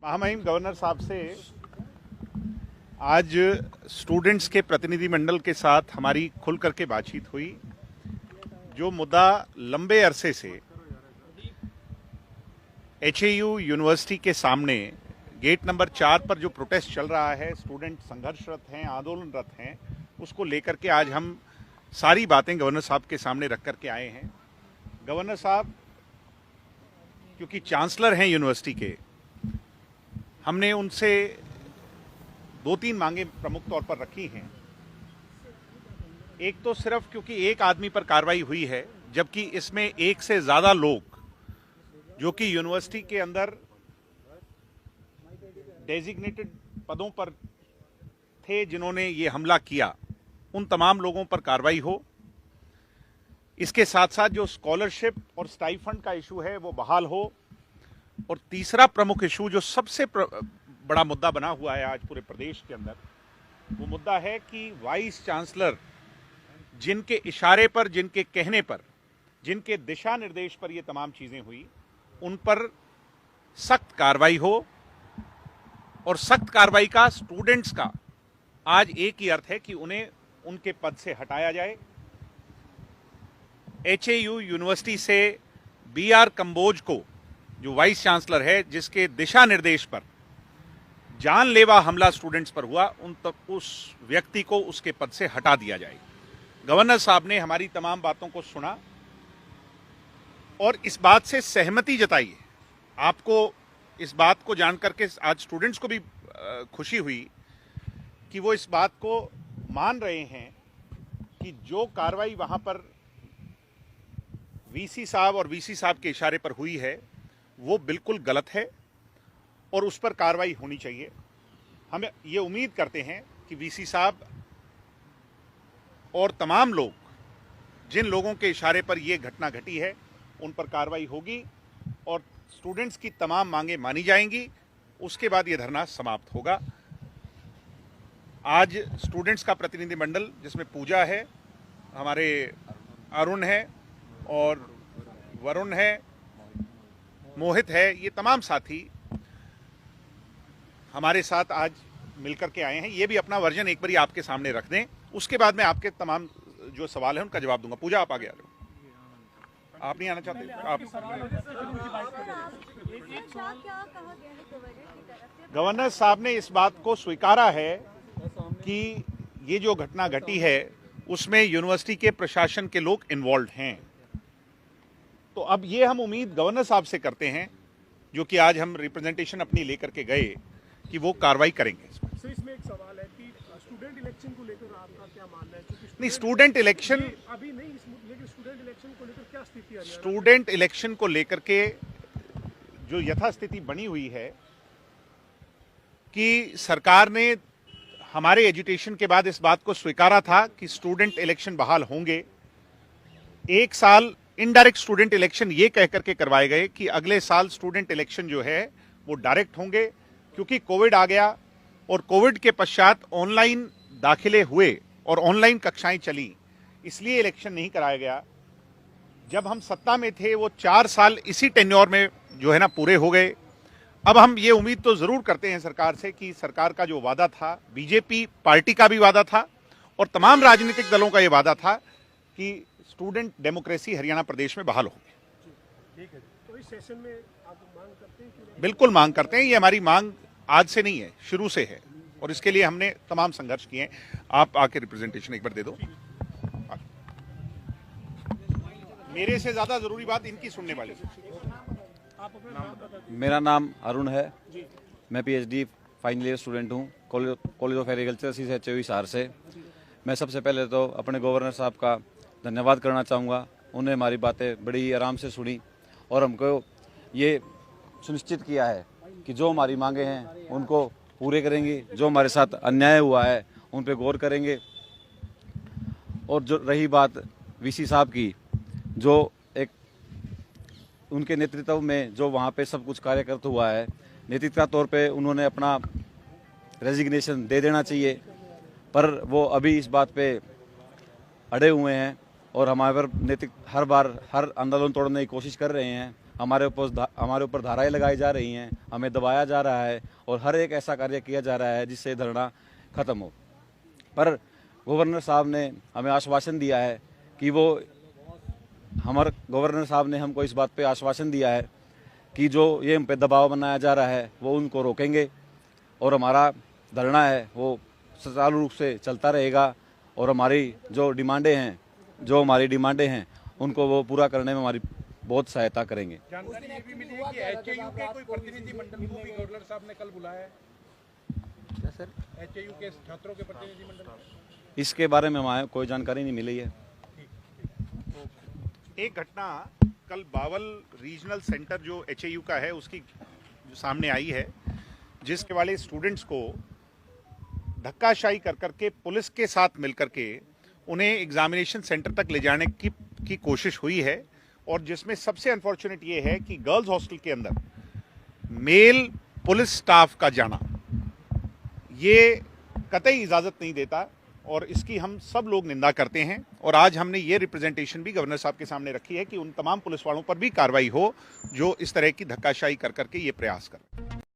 महामहिम गवर्नर साहब से आज स्टूडेंट्स के प्रतिनिधि मंडल के साथ हमारी खुल करके बातचीत हुई। जो मुद्दा लंबे अरसे से एचएयू यूनिवर्सिटी के सामने गेट नंबर 4 पर जो प्रोटेस्ट चल रहा है, स्टूडेंट संघर्षरत हैं, आंदोलनरत हैं, उसको लेकर के आज हम सारी बातें गवर्नर साहब के सामने रख करके आए हैं। गवर्नर साहब क्योंकि चांसलर हैं यूनिवर्सिटी के, हमने उनसे 2-3 मांगे प्रमुख तौर पर रखी हैं। एक तो सिर्फ क्योंकि एक आदमी पर कार्रवाई हुई है, जबकि इसमें एक से ज्यादा लोग जो कि यूनिवर्सिटी के अंदर डेजिग्नेटेड पदों पर थे, जिन्होंने ये हमला किया, उन तमाम लोगों पर कार्रवाई हो। इसके साथ साथ जो स्कॉलरशिप और स्टाइफंड का इशू है वो बहाल हो। और तीसरा प्रमुख इशू जो सबसे बड़ा मुद्दा बना हुआ है आज पूरे प्रदेश के अंदर, वो मुद्दा है कि वाइस चांसलर जिनके इशारे पर, जिनके कहने पर, जिनके दिशा निर्देश पर ये तमाम चीजें हुई, उन पर सख्त कार्रवाई हो। और सख्त कार्रवाई का स्टूडेंट्स का आज एक ही अर्थ है कि उन्हें उनके पद से हटाया जाए। एचएयू यूनिवर्सिटी से बीआर कंबोज को, जो वाइस चांसलर है, जिसके दिशा निर्देश पर जानलेवा हमला स्टूडेंट्स पर हुआ, उस व्यक्ति को उसके पद से हटा दिया जाए। गवर्नर साहब ने हमारी तमाम बातों को सुना और इस बात से सहमति जताई है। आपको इस बात को जानकर के आज स्टूडेंट्स को भी खुशी हुई कि वो इस बात को मान रहे हैं कि जो कार्रवाई वहां पर वीसी साहब और वीसी साहब के इशारे पर हुई है वो बिल्कुल गलत है और उस पर कार्रवाई होनी चाहिए। हम ये उम्मीद करते हैं कि वीसी साहब और तमाम लोग, जिन लोगों के इशारे पर यह घटना घटी है, उन पर कार्रवाई होगी और स्टूडेंट्स की तमाम मांगें मानी जाएंगी। उसके बाद यह धरना समाप्त होगा। आज स्टूडेंट्स का प्रतिनिधि मंडल, जिसमें पूजा है, हमारे अरुण है और वरुण है, मोहित है, ये तमाम साथी हमारे साथ आज मिलकर के आए हैं। ये भी अपना वर्जन एक बारी आपके सामने रख दें, उसके बाद मैं आपके तमाम जो सवाल है उनका जवाब दूंगा। पूजा, आप आगे आ जाओ। आप नहीं आना चाहते? आप गवर्नर साहब ने इस बात को स्वीकारा है कि ये जो घटना घटी है उसमें यूनिवर्सिटी के प्रशासन के लोग इन्वॉल्व हैं। तो अब ये हम उम्मीद गवर्नर साहब से करते हैं, जो कि आज हम रिप्रेजेंटेशन अपनी लेकर के गए, कि वो कार्रवाई करेंगे। इसमें एक सवाल है कि स्टूडेंट इलेक्शन को लेकर आपका क्या मानना है? नहीं, स्टूडेंट इलेक्शन अभी नहीं, लेकिन स्टूडेंट इलेक्शन को लेकर क्या स्थिति है? स्टूडेंट इलेक्शन को लेकर के जो यथास्थिति बनी हुई है कि सरकार ने हमारे एजुटेशन के बाद इस बात को स्वीकारा था कि स्टूडेंट इलेक्शन बहाल होंगे। एक साल इनडायरेक्ट स्टूडेंट इलेक्शन ये कह करके करवाए गए कि अगले साल स्टूडेंट इलेक्शन जो है वो डायरेक्ट होंगे, क्योंकि कोविड आ गया और कोविड के पश्चात ऑनलाइन दाखिले हुए और ऑनलाइन कक्षाएं चली, इसलिए इलेक्शन नहीं कराया गया। जब हम सत्ता में थे वो 4 साल इसी टेन्योर में जो है ना पूरे हो गए। अब हम ये उम्मीद तो जरूर करते हैं सरकार से कि सरकार का जो वादा था, बीजेपी पार्टी का भी वादा था और तमाम राजनीतिक दलों का ये वादा था कि स्टूडेंट डेमोक्रेसी हरियाणा प्रदेश में बहाल होगी। ठीक है, तो इस सेशन में आप मांग करते हैं कि? बिल्कुल मांग करते हैं। ये हमारी मांग आज से नहीं है, शुरू से है और इसके लिए हमने तमाम संघर्ष किए हैं। आप आके रिप्रेजेंटेशन एक बार दे दो। मेरे से ज्यादा जरूरी बात इनकी सुनने वाली। मेरा नाम अरुण है, मैं पीएचडी फाइनल ईयर स्टूडेंट हूँ college of agriculture CHU Hisar से। मैं सबसे पहले तो अपने गवर्नर साहब का धन्यवाद करना चाहूँगा। उन्हें हमारी बातें बड़ी आराम से सुनी और हमको ये सुनिश्चित किया है कि जो हमारी मांगे हैं उनको पूरे करेंगे, जो हमारे साथ अन्याय हुआ है उन पे गौर करेंगे। और जो रही बात वीसी साहब की, जो एक उनके नेतृत्व में जो वहाँ पे सब कुछ कार्यरत हुआ है, नेतृत्व का तौर पे उन्होंने अपना रेजिग्नेशन दे देना चाहिए, पर वो अभी इस बात पे अड़े हुए हैं और हमारे पर हर बार हर आंदोलन तोड़ने की कोशिश कर रहे हैं। हमारे ऊपर धाराएं लगाई जा रही हैं, हमें दबाया जा रहा है और हर एक ऐसा कार्य किया जा रहा है जिससे धरना खत्म हो। पर गवर्नर साहब ने हमें आश्वासन दिया है कि गवर्नर साहब ने हमको इस बात पे आश्वासन दिया है कि जो ये हम पे दबाव बनाया जा रहा है वो उनको रोकेंगे और हमारा धरना है वो सुचारू रूप से चलता रहेगा और हमारी जो डिमांडें हैं उनको वो पूरा करने में हमारी बहुत सहायता करेंगे। जानकारी ये भी मिली है कि एचएयू के कोई प्रतिनिधिमंडल को भी गवर्नर साहब ने कल बुलाया है। क्या सर? एचएयू के छात्रों के प्रतिनिधिमंडल, इसके बारे में हमें कोई जानकारी नहीं मिली है। एक घटना कल बावल रीजनल सेंटर जो एचएयू का है उसकी जो सामने आई है, जिसके वाले स्टूडेंट्स को धक्काशाही कर करके पुलिस के साथ मिलकर के उन्हें एग्जामिनेशन सेंटर तक ले जाने की कोशिश हुई है, और जिसमें सबसे अनफॉर्चुनेट ये है कि गर्ल्स हॉस्टल के अंदर मेल पुलिस स्टाफ का जाना ये कतई इजाजत नहीं देता और इसकी हम सब लोग निंदा करते हैं। और आज हमने ये रिप्रेजेंटेशन भी गवर्नर साहब के सामने रखी है कि उन तमाम पुलिस वालों पर भी कार्रवाई हो जो इस तरह की धक्काशाही कर करके ये प्रयास कर।